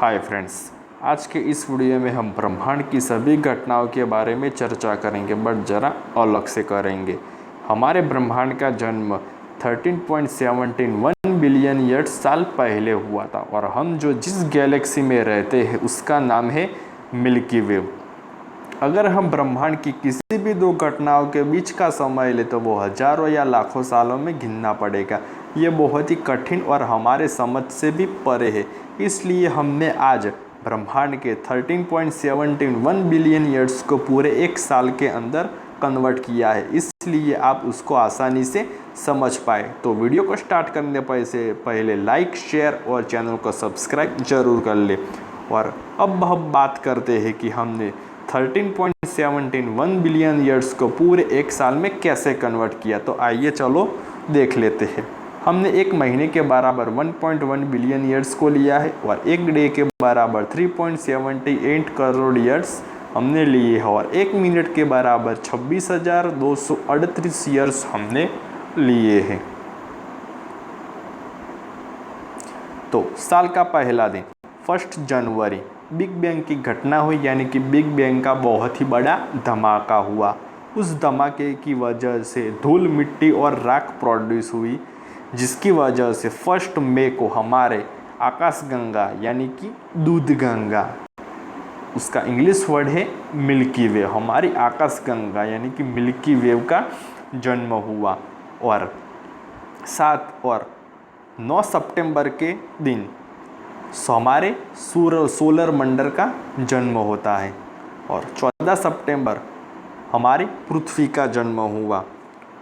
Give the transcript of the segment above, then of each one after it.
Hi friends, आज के इस वीडियो में हम ब्रह्मांड की सभी घटनाओं के बारे में चर्चा करेंगे, बट ज़रा अलग से करेंगे। हमारे ब्रह्मांड का जन्म 13.71 बिलियन ईयर्स साल पहले हुआ था और हम जो जिस गैलेक्सी में रहते हैं उसका नाम है मिल्की वे। अगर हम ब्रह्मांड की किसी भी दो घटनाओं के बीच का समय ले तो वो हजारों या लाखों सालों में गिनना पड़ेगा। ये बहुत ही कठिन और हमारे समझ से भी परे है। इसलिए हमने आज ब्रह्मांड के 13.71 बिलियन ईयर्स को पूरे एक साल के अंदर कन्वर्ट किया है, इसलिए आप उसको आसानी से समझ पाए। तो वीडियो को स्टार्ट करने से पहले लाइक, शेयर और चैनल को सब्सक्राइब जरूर कर ले। और अब हम बात करते हैं कि हमने 13.71 बिलियन ईयर्स को पूरे एक साल में कैसे कन्वर्ट किया। तो आइए चलो देख लेते हैं। हमने एक महीने के बराबर 1.1 बिलियन ईयर्स को लिया है और एक डे के बराबर 3.78 करोड़ ईयर्स हमने लिए हैं और एक मिनट के बराबर 26,238 ईयर्स हमने लिए हैं। तो साल का पहला दिन 1 जनवरी बिग बैंग की घटना हुई, यानी कि बिग बैंग का बहुत ही बड़ा धमाका हुआ। उस धमाके की वजह से धूल, मिट्टी और राख प्रोड्यूस हुई, जिसकी वजह से 1 मई को हमारे आकाशगंगा यानी कि दूध गंगा, उसका इंग्लिश वर्ड है मिल्की वे, हमारी आकाशगंगा यानी कि मिल्की वे का जन्म हुआ। और 7 और 9 सितंबर के दिन हमारे सोलर मंडल का जन्म होता है और 14 सितंबर हमारी पृथ्वी का जन्म हुआ।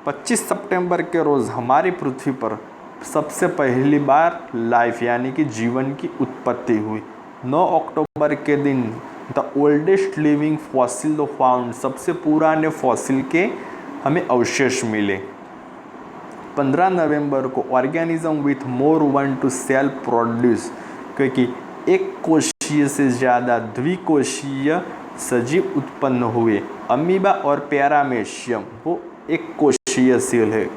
25 सितंबर के रोज़ हमारी पृथ्वी पर सबसे पहली बार लाइफ यानी कि जीवन की उत्पत्ति हुई। 9 अक्टूबर के दिन the oldest living fossil found, सबसे पुराने फॉसिल के हमें अवशेष मिले। 15 नवंबर को organism with more one two cell produce, क्योंकि एक कोशीय से ज़्यादा द्विकोशीय सजीव उत्पन्न हुए। अमीबा और पैरामेशियम वो एक कोशीय सेल है,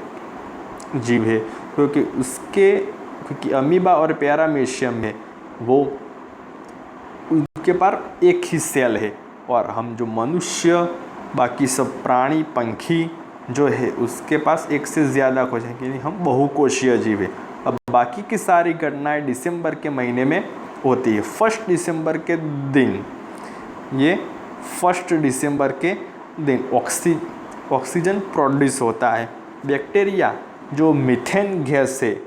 जीव है, क्योंकि अमीबा और पैरामेशियम में वो उनके पास एक ही सेल है। और हम जो मनुष्य, बाकी सब प्राणी, पंखी जो है उसके पास एक से ज़्यादा कोश है, क्योंकि हम बहुकोशीय जीव है। अब बाकी की सारी घटनाएं दिसंबर के महीने में होती है। 1 दिसंबर के दिन, ये 1 दिसंबर के दिन ऑक्सीजन प्रोड्यूस होता है। बैक्टीरिया जो मीथेन गैस है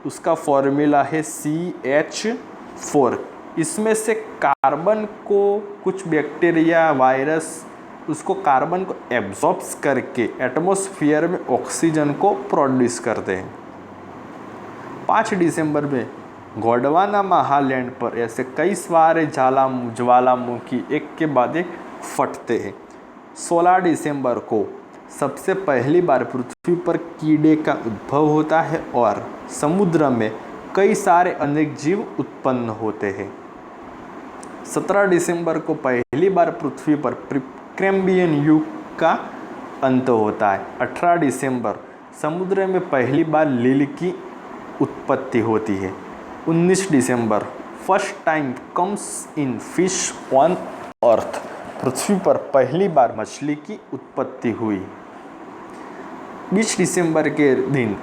उसका फॉर्मूला है CH4। इसमें से कार्बन को कुछ बैक्टीरिया, वायरस उसको कार्बन को एब्जॉर्ब्स करके एटमॉस्फेयर में ऑक्सीजन को प्रोड्यूस करते हैं। 5 दिसंबर में गोंडवाना महालैंड पर ऐसे कई सारे ज्वालामुखी एक के बाद एक फटते हैं। 16 दिसंबर को सबसे पहली बार पृथ्वी पर कीड़े का उद्भव होता है और समुद्र में कई सारे अनेक जीव उत्पन्न होते हैं। 17 दिसंबर को पहली बार पृथ्वी पर प्रीकैम्बियन युग का अंत होता है। 18 दिसंबर समुद्र में पहली बार लील की उत्पत्ति होती है। 19 दिसंबर first time comes in fish on earth, पृथ्वी पर पहली बार मछली की उत्पत्ति हुई। 20 दिसंबर के दिन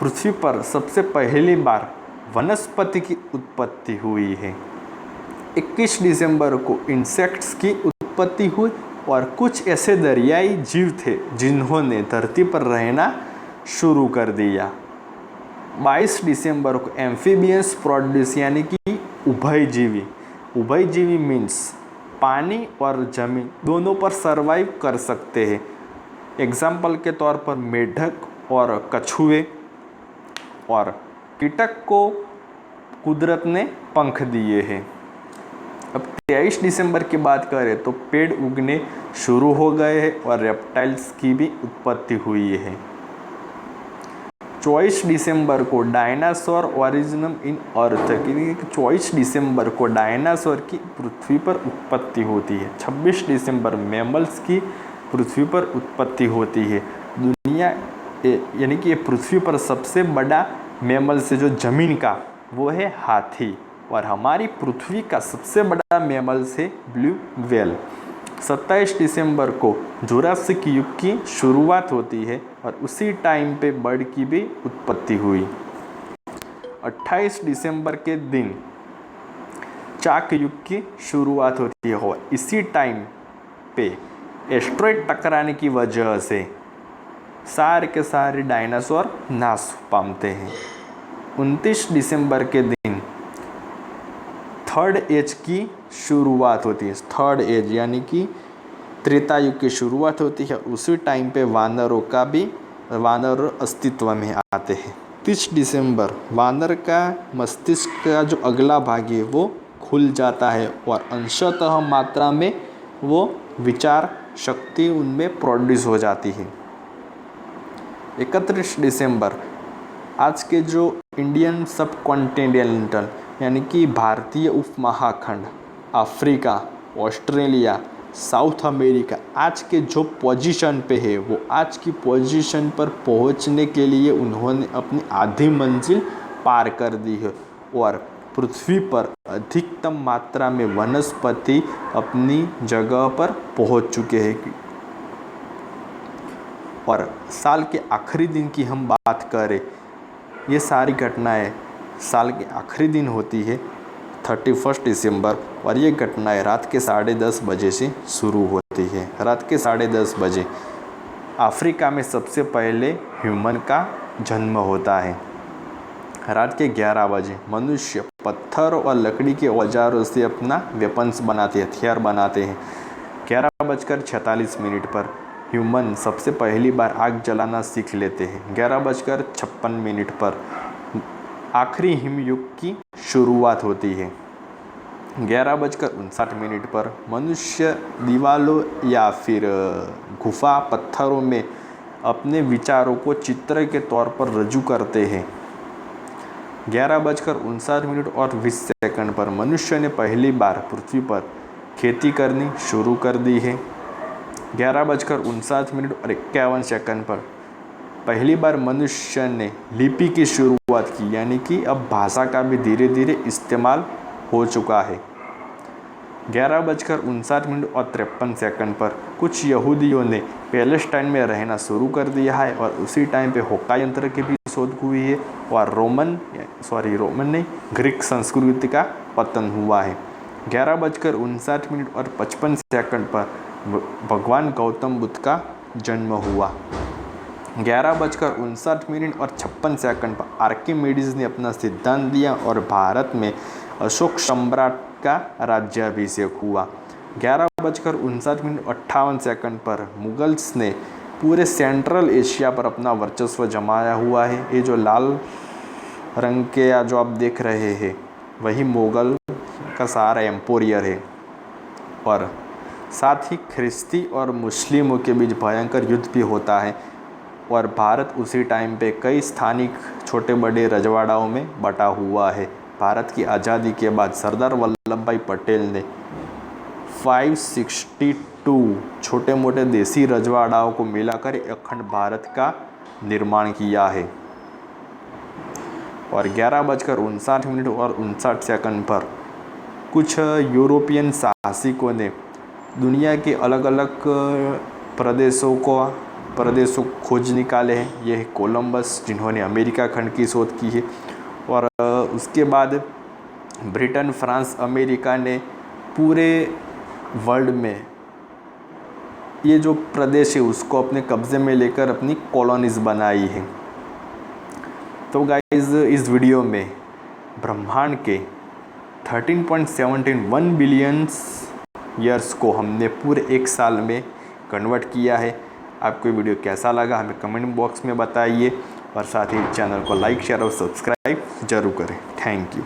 पृथ्वी पर सबसे पहली बार वनस्पति की उत्पत्ति हुई है। 21 दिसंबर को इंसेक्ट्स की उत्पत्ति हुई और कुछ ऐसे दरियाई जीव थे जिन्होंने धरती पर रहना शुरू कर दिया। 22 दिसंबर को एम्फीबियंस प्रोड्यूस यानी कि उभयजीवी मीन्स पानी और जमीन दोनों पर सरवाइव कर सकते हैं। एग्जाम्पल के तौर पर मेढक और कछुए, और कीटक को कुदरत ने पंख दिए हैं। अब 23 दिसंबर की बात करें तो पेड़ उगने शुरू हो गए हैं और रेप्टाइल्स की भी उत्पत्ति हुई है। 24 दिसंबर को डायनासोर ओरिजिनम इन अर्थ, 24 दिसंबर को डायनासोर की पृथ्वी पर उत्पत्ति होती है। 26 दिसंबर मैमल्स की पृथ्वी पर उत्पत्ति होती है। दुनिया यानी कि ये पृथ्वी पर सबसे बड़ा मैमल से जो जमीन का वो है हाथी। और हमारी पृथ्वी का सबसे बड़ा मैमल्स है ब्लू व्हेल। 27 दिसंबर को जुरासिक युग की शुरुआत होती है और उसी टाइम पे बर्ड की भी उत्पत्ति हुई। 28 दिसंबर के दिन चाक युग की शुरुआत होती है और इसी टाइम पे एस्ट्रॉइड टकराने की वजह से सारे के सारे डायनासोर नाश पाते हैं। 29 दिसंबर के दिन थर्ड एज की शुरुआत होती है। थर्ड एज यानी कि त्रेता युग की शुरुआत होती है। उसी टाइम पे वानर अस्तित्व में आते हैं। 30 दिसंबर वानर का मस्तिष्क का जो अगला भाग है वो खुल जाता है और अंशतः मात्रा में वो विचार शक्ति उनमें प्रोड्यूस हो जाती है। 31 दिसंबर आज के जो इंडियन सब कॉन्टिनेंटल यानी कि भारतीय उपमहाखंड, अफ्रीका, ऑस्ट्रेलिया, साउथ अमेरिका आज के जो पोजीशन पे है वो आज की पोजीशन पर पहुंचने के लिए उन्होंने अपनी आधी मंजिल पार कर दी है और पृथ्वी पर अधिकतम मात्रा में वनस्पति अपनी जगह पर पहुंच चुके हैं। और साल के आखिरी दिन की हम बात करें, ये सारी घटनाएं साल के आखिरी दिन होती है 31 दिसंबर और ये घटनाएं रात के 10:30 बजे से शुरू होती है। रात के 10:30 बजे अफ्रीका में सबसे पहले ह्यूमन का जन्म होता है। रात के 11 बजे मनुष्य पत्थर और लकड़ी के औजारों से अपना वेपन्स बनाते हैं, हथियार बनाते हैं। 11:46 पर ह्यूमन सबसे पहली बार आग जलाना सीख लेते हैं। 11:56 पर आखिरी हिमयुग की शुरुआत होती है। 11:59 पर मनुष्य दीवालों या फिर गुफा पत्थरों में अपने विचारों को चित्र के तौर पर रजू करते हैं। 11:59 और 20 पर मनुष्य ने पहली बार पृथ्वी पर खेती करनी शुरू कर दी है। 11:59 और 51 पर पहली बार मनुष्य ने लिपि की शुरुआत की, यानी कि अब भाषा का भी धीरे धीरे इस्तेमाल हो चुका है। 11:59 और 53 पर कुछ यहूदियों ने पैलेस्टाइन में रहना शुरू कर दिया है और उसी टाइम पे होका यंत्र की भी शोध हुई है और रोमन नहीं ग्रीक संस्कृति का पतन हुआ है। 11:59 और 55 पर भगवान गौतम बुद्ध का जन्म हुआ। 11:59 और 56 पर आर्किमिडीज ने अपना सिद्धांत दिया और भारत में अशोक सम्राट का राज्याभिषेक हुआ। 11:59 और 58 पर मुगल्स ने पूरे सेंट्रल एशिया पर अपना वर्चस्व जमाया हुआ है। ये जो लाल रंग के या जो आप देख रहे हैं वही मुगल का सारा एम्पोरियर है। और साथ ही ख्रिस्ती और मुस्लिमों के बीच भयंकर युद्ध भी होता है और भारत उसी टाइम पे कई स्थानिक छोटे बड़े रजवाड़ाओं में बटा हुआ है। भारत की आज़ादी के बाद सरदार वल्लभ भाई पटेल ने 562 छोटे मोटे देसी रजवाड़ाओं को मिलाकर अखंड भारत का निर्माण किया है। और 11:59 और 59 पर कुछ यूरोपियन साहसिकों ने दुनिया के अलग अलग प्रदेशों खोज निकाले हैं। ये है कोलंबस, जिन्होंने अमेरिका खंड की शोध की है। और उसके बाद ब्रिटेन, फ्रांस, अमेरिका ने पूरे वर्ल्ड में ये जो प्रदेश है उसको अपने कब्ज़े में लेकर अपनी कॉलोनीज बनाई है। तो गाइस, इस वीडियो में ब्रह्मांड के 13.71 बिलियन ईयर्स को हमने पूरे एक साल में कन्वर्ट किया है। आपको वीडियो कैसा लगा हमें कमेंट बॉक्स में बताइए और साथ ही चैनल को लाइक, शेयर और सब्सक्राइब जरूर करें। Thank you.